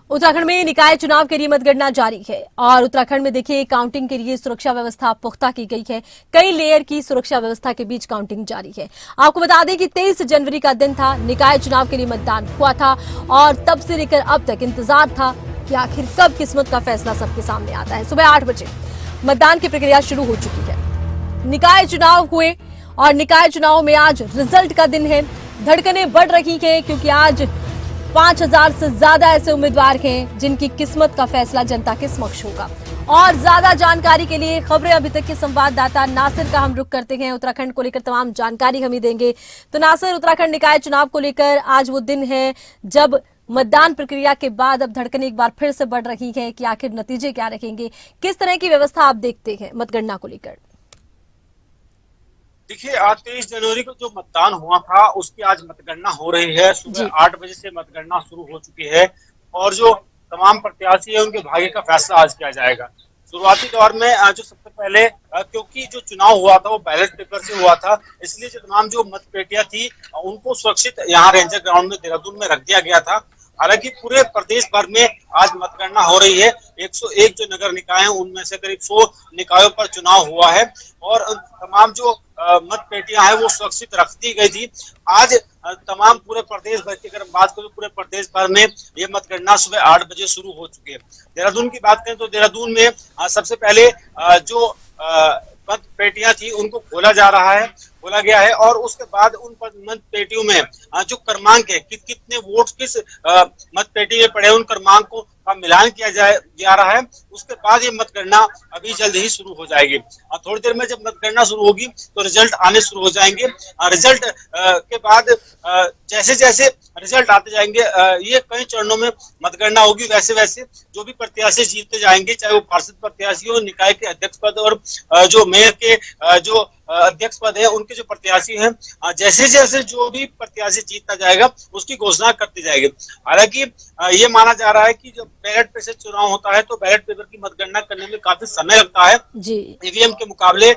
उत्तराखंड में निकाय चुनाव के लिए मतगणना जारी है और उत्तराखंड में देखिए काउंटिंग के लिए सुरक्षा व्यवस्था पुख्ता की गई है। कई लेयर की सुरक्षा व्यवस्था के बीच काउंटिंग जारी है। आपको बता दें कि 23 जनवरी का दिन था, निकाय चुनाव के लिए मतदान हुआ था और तब से लेकर अब तक इंतजार था कि आखिर कब किस्मत का फैसला सबके सामने आता है। सुबह 8 बजे मतदान की प्रक्रिया शुरू हो चुकी है। निकाय चुनाव हुए और निकाय चुनाव में आज रिजल्ट का दिन है। धड़कनें बढ़ रही है क्योंकि आज 5000 से ज्यादा ऐसे उम्मीदवार हैं जिनकी किस्मत का फैसला जनता के समक्ष होगा। और ज्यादा जानकारी के लिए खबरें अभी तक के संवाददाता नासिर का हम रुख करते हैं। उत्तराखंड को लेकर तमाम जानकारी हम ही देंगे। तो नासिर, उत्तराखंड निकाय चुनाव को लेकर आज वो दिन है जब मतदान प्रक्रिया के बाद अब धड़कनें एक बार फिर से बढ़ रही है कि आखिर नतीजे क्या रहेंगे। किस तरह की व्यवस्था आप देखते हैं मतगणना को लेकर? देखिए, आज 23 जनवरी को जो मतदान हुआ था उसकी आज मतगणना हो रही है। सुबह 8 बजे से मतगणना शुरू हो चुकी है और जो तमाम प्रत्याशी है उनके भाग्य का फैसला आज किया जाएगा। शुरुआती दौर में जो सबसे पहले क्योंकि जो चुनाव हुआ था वो बैलेट पेपर से हुआ था, इसलिए जो तमाम जो मतपेटियां थी उनको सुरक्षित यहाँ रेंजर ग्राउंड में देहरादून में रख दिया गया था। हालांकि पूरे प्रदेश भर में आज मतगणना हो रही है। 101 जो नगर निकाय हैं उनमें से करीब 100 निकायों पर चुनाव हुआ है और तमाम जो मतपेटियां हैं वो सुरक्षित रख दी गई थी। आज तमाम पूरे प्रदेश भर की अगर बात करें, पूरे प्रदेश भर में ये मतगणना सुबह 8 बजे शुरू हो चुकी है। देहरादून की बात करें तो देहरादून में सबसे पहले जो मतपेटियां थी उनको खोला जा रहा है, खोला गया है और उसके बाद उन मतपेटियों में जो क्रमांक है कितने वोट किस मतपेटी में पड़े उन क्रमांकों का मिलान किया जा रहा है। उसके बाद ये मतगणना अभी जल्द ही शुरू हो जाएगी और थोड़ी देर में जब मतगणना शुरू होगी तो रिजल्ट आने शुरू हो जाएंगे। रिजल्ट के बाद जैसे जैसे रिजल्ट आते जाएंगे, ये कई चरणों में मतगणना होगी। वैसे वैसे जो भी प्रत्याशी जीतते जाएंगे, चाहे वो पार्षद प्रत्याशी हो, निकाय के अध्यक्ष पद और जो मेयर के जो अध्यक्ष पद है उनके जो प्रत्याशी हैं, जैसे जैसे जो भी प्रत्याशी जीतता जाएगा उसकी घोषणा करती जाएगी। हालांकि ये माना जा रहा है कि जब बैलेट पेपर से चुनाव होता है तो बैलेट पेपर की मतगणना करने में काफी समय लगता है ईवीएम के मुकाबले,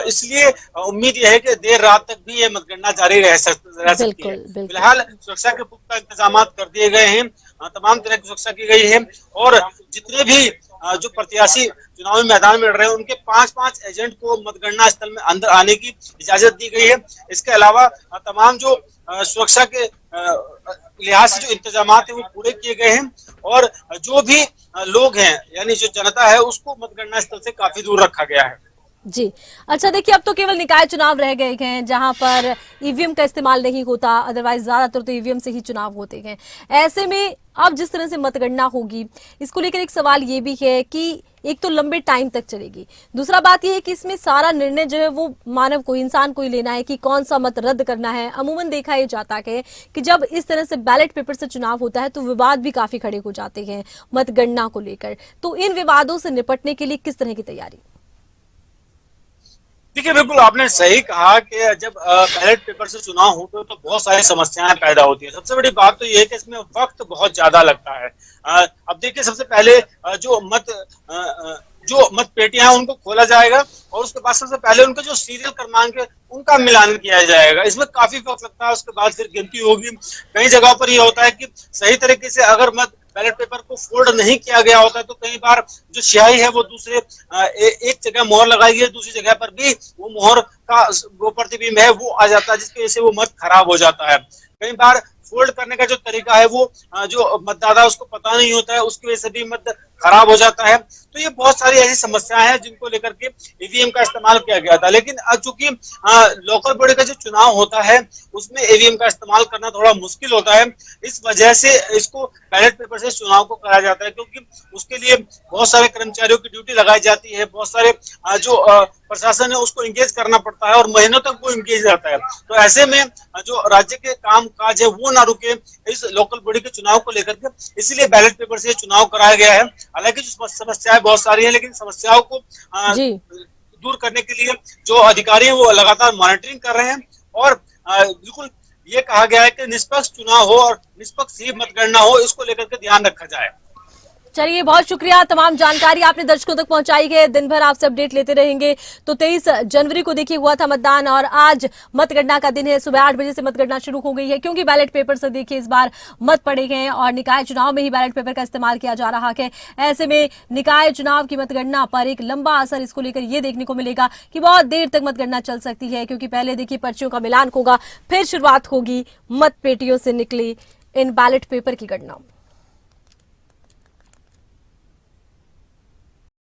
इसलिए उम्मीद यह है कि देर रात तक भी ये मतगणना जारी रह सकती है। फिलहाल सुरक्षा के पुख्ता इंतजाम कर दिए गए हैं, तमाम तरह की सुरक्षा की गई है और जितने भी जो प्रत्याशी चुनावी मैदान में लड़ रहे हैं उनके 5-5 एजेंट को मतगणना स्थल में अंदर आने की इजाजत दी गई है। इसके अलावा तमाम जो सुरक्षा के लिहाज से जो इंतजाम है वो पूरे किए गए हैं और जो भी लोग हैं यानी जो जनता है उसको मतगणना स्थल से काफी दूर रखा गया है। जी, अच्छा देखिए, अब तो केवल निकाय चुनाव रह गए हैं जहां पर ईवीएम का इस्तेमाल नहीं होता, अदरवाइज ज्यादातर तो ईवीएम से ही चुनाव होते हैं। ऐसे में अब जिस तरह से मतगणना होगी, इसको लेकर एक सवाल ये भी है कि एक तो लंबे टाइम तक चलेगी, दूसरा बात यह है कि इसमें सारा निर्णय जो है वो मानव को, इंसान को ही लेना है कि कौन सा मत रद्द करना है। अमूमन देखा यह जाता है कि जब इस तरह से बैलेट पेपर से चुनाव होता है तो विवाद भी काफी खड़े हो जाते हैं मतगणना को लेकर। तो इन विवादों से निपटने के लिए किस तरह की तैयारी? देखिए, बिल्कुल आपने सही कहा कि जब बैलेट पेपर से चुनाव होते हैं तो बहुत सारी समस्याएं पैदा होती है। सबसे बड़ी बात तो ये है कि इसमें वक्त बहुत ज्यादा लगता है। अब देखिए, सबसे पहले जो मतपेटियां हैं उनको खोला जाएगा और उसके बाद सबसे पहले उनके जो सीरियल क्रमांक है उनका मिलान किया जाएगा। इसमें काफी वक्त लगता है। उसके बाद फिर गिनती होगी। कई जगहों पर यह होता है कि सही तरीके से अगर बैलेट पेपर को फोल्ड नहीं किया गया होता है तो कई बार जो स्याही है वो दूसरे एक जगह मोहर लगाई है, दूसरी जगह पर भी वो मोहर का वो प्रतिबिंब है वो आ जाता है, जिसकी वजह से वो मत खराब हो जाता है। कई बार फोल्ड करने का जो तरीका है वो जो मतदाता उसको पता नहीं होता है, उसकी वजह से भी मत खराब हो जाता है। तो ये बहुत सारी ऐसी समस्याएं हैं जिनको लेकर के ईवीएम का इस्तेमाल किया गया था। लेकिन अब चूंकि लोकल बॉडी का जो चुनाव होता है उसमें ईवीएम का इस्तेमाल करना थोड़ा मुश्किल होता है, इस वजह से इसको बैलेट पेपर से चुनाव को कराया जाता है, क्योंकि उसके लिए बहुत सारे कर्मचारियों की ड्यूटी लगाई जाती है, बहुत सारे जो प्रशासन है उसको इंगेज करना पड़ता है और महीनों तक वो इंगेज रहता है। तो ऐसे में जो राज्य के काम काज है वो ना रुके इस लोकल बॉडी के चुनाव को लेकर के, इसलिए बैलेट पेपर से चुनाव कराया गया है। हालांकि जो समस्याएं बहुत सारी हैं, लेकिन समस्याओं को दूर करने के लिए जो अधिकारी हैं वो लगातार मॉनिटरिंग कर रहे हैं और बिल्कुल ये कहा गया है कि निष्पक्ष चुनाव हो और निष्पक्ष ही मतगणना हो, इसको लेकर के ध्यान रखा जाए। चलिए, बहुत शुक्रिया, तमाम जानकारी आपने दर्शकों तक पहुंचाई है। दिन भर आपसे अपडेट लेते रहेंगे। तो 23 जनवरी को देखिए हुआ था मतदान और आज मतगणना का दिन है। सुबह 8 बजे से मतगणना शुरू हो गई है, क्योंकि बैलेट पेपर से देखिए इस बार मत पड़े गए हैं और निकाय चुनाव में ही बैलेट पेपर का इस्तेमाल किया जा रहा है। ऐसे में निकाय चुनाव की मतगणना पर एक लंबा असर इसको लेकर यह देखने को मिलेगा कि बहुत देर तक मतगणना चल सकती है, क्योंकि पहले देखिए पर्चियों का मिलान होगा, फिर शुरुआत होगी मतपेटियों से निकली इन बैलेट पेपर की गणना।